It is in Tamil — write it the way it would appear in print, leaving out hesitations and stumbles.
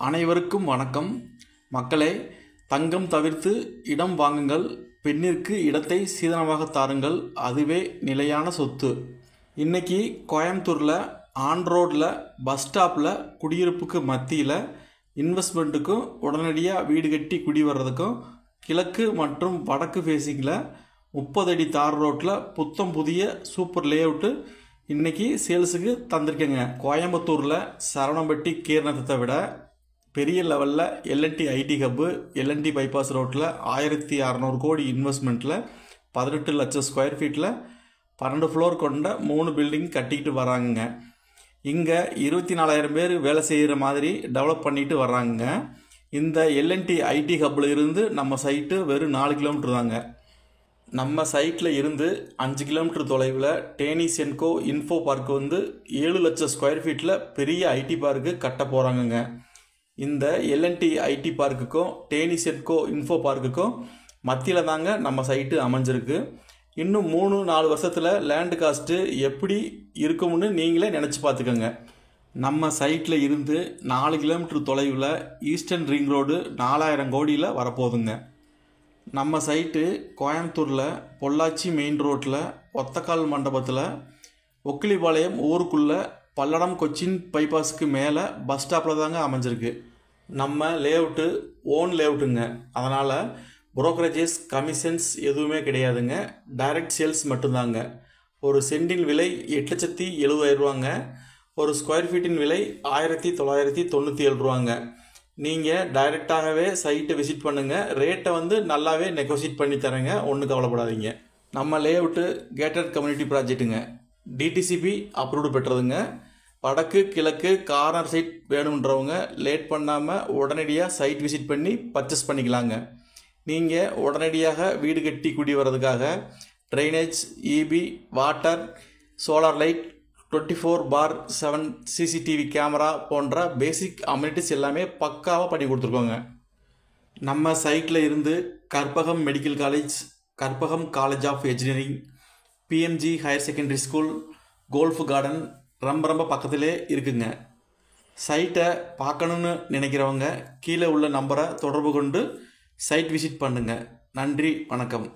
அனைவருக்கும் வணக்கம். மக்களே, தங்கம் தவிர்த்து இடம் வாங்குங்கள். பெண்ணிற்கு இடத்தை சீதனமாக தாருங்கள். அதுவே நிலையான சொத்து. இன்னைக்கு கோயம்புத்தூரில் ஆன் ரோடில் பஸ் ஸ்டாப்பில் குடியிருப்புக்கு மத்தியில் இன்வெஸ்ட்மெண்ட்டுக்கும் உடனடியாக வீடு கட்டி குடி வர்றதுக்கும் கிழக்கு மற்றும் வடக்கு ஃபேஸிங்கில் 30 அடி தார் ரோட்டில் புத்தம் புதிய சூப்பர் லேஅவுட்டு இன்றைக்கி சேல்ஸுக்கு தந்திருக்கேங்க. கோயம்புத்தூரில் சரவணம்பட்டி கீரணத்தை விட பெரிய லெவலில் L and T IT hub L and T bypass ரோட்டில் 1600 கோடி இன்வெஸ்ட்மெண்ட்டில் 18 லட்சம் ஸ்கொயர் ஃபீட்டில் 12 ஃப்ளோர் கொண்ட 3 பில்டிங் கட்டிக்கிட்டு வராங்க. இங்கே 24,000 பேர் வேலை செய்கிற மாதிரி டெவலப் பண்ணிட்டு வர்றாங்க. இந்த எல்என்டி ஐடி ஹப்பில் இருந்து நம்ம சைட்டு வெறும் 4 கிலோமீட்டர் தாங்க. நம்ம சைட்டில் இருந்து 5 கிலோமீட்டர் தொலைவில் டேனி சென்கோ இன்ஃபோ பார்க் 7 லட்சம் ஸ்கொயர் ஃபீட்டில் பெரிய ஐடி பார்க்கு கட்ட போகிறாங்கங்க. இந்த எல்என்டி ஐடி பார்க்குக்கும் டேனி சென்கோ இன்ஃபோ பார்க்குக்கும் மத்தியில் தாங்க நம்ம சைட்டு அமைஞ்சிருக்கு. இன்னும் 3-4 வருஷத்தில் லேண்டு காஸ்ட்டு எப்படி இருக்கும்னு நீங்களே நினச்சி பார்த்துக்கோங்க. நம்ம சைட்டில் இருந்து 4 கிலோமீட்டர் தொலைவில் ஈஸ்டர்ன் ரிங் ரோடு 4000 கோடியில் வரப்போகுதுங்க. நம்ம சைட்டு கோயம்புத்தூரில் பொள்ளாச்சி மெயின் ரோட்டில் ஒத்தக்கால் மண்டபத்தில் ஒக்கிலிபாளையம் ஊருக்குள்ளே பல்லடம் கொச்சின் பைபாஸுக்கு மேலே பஸ் ஸ்டாப்பில் தாங்க அமைஞ்சிருக்கு. நம்ம லேஅவுட்டு ஓன் லேஅவுட்டுங்க. அதனால் புரோக்கரேஜஸ் கமிஷன்ஸ் எதுவுமே கிடையாதுங்க. டைரக்ட் சேல்ஸ் மட்டும்தாங்க. ஒரு சென்டின் விலை 8,70,000 ரூபாங்க. ஒரு ஸ்கொயர் ஃபீட்டின் விலை 1997 ரூபாங்க. நீங்கள் டைரெக்டாகவே சைட்டை விசிட் பண்ணுங்கள். ரேட்டை நல்லாவே நெகோசியேட் பண்ணி தரேங்க. ஒன்றும் கவலைப்படாதீங்க. நம்ம லேஅவுட்டு கேட்டட் கம்யூனிட்டி ப்ராஜெக்ட்டுங்க. டிடிசிபி அப்ரூவ்டு பெற்றதுங்க. வடக்கு கிழக்கு கார்னர் சைட் வேணுன்றவங்க லேட் பண்ணாமல் உடனடியாக சைட் விசிட் பண்ணி பர்ச்சேஸ் பண்ணிக்கலாங்க. நீங்கள் உடனடியாக வீடு கட்டி குடி வர்றதுக்காக drainage, EB, water, solar light, 24/7 CCTV camera போன்ற பேசிக் அம்யூனிட்டிஸ் எல்லாமே பக்காவாக பண்ணி கொடுத்துருக்கோங்க. நம்ம சைட்டில் இருந்து Karpagam medical college, Karpagam college of engineering, PMG higher secondary school, golf garden ரொம்ப பக்கத்திலே இருக்குங்க. சைட்டை பார்க்கணுன்னு நினைக்கிறவங்க கீழே உள்ள நம்பரை தொடர்பு கொண்டு சைட் விசிட் பண்ணுங்கள். நன்றி, வணக்கம்.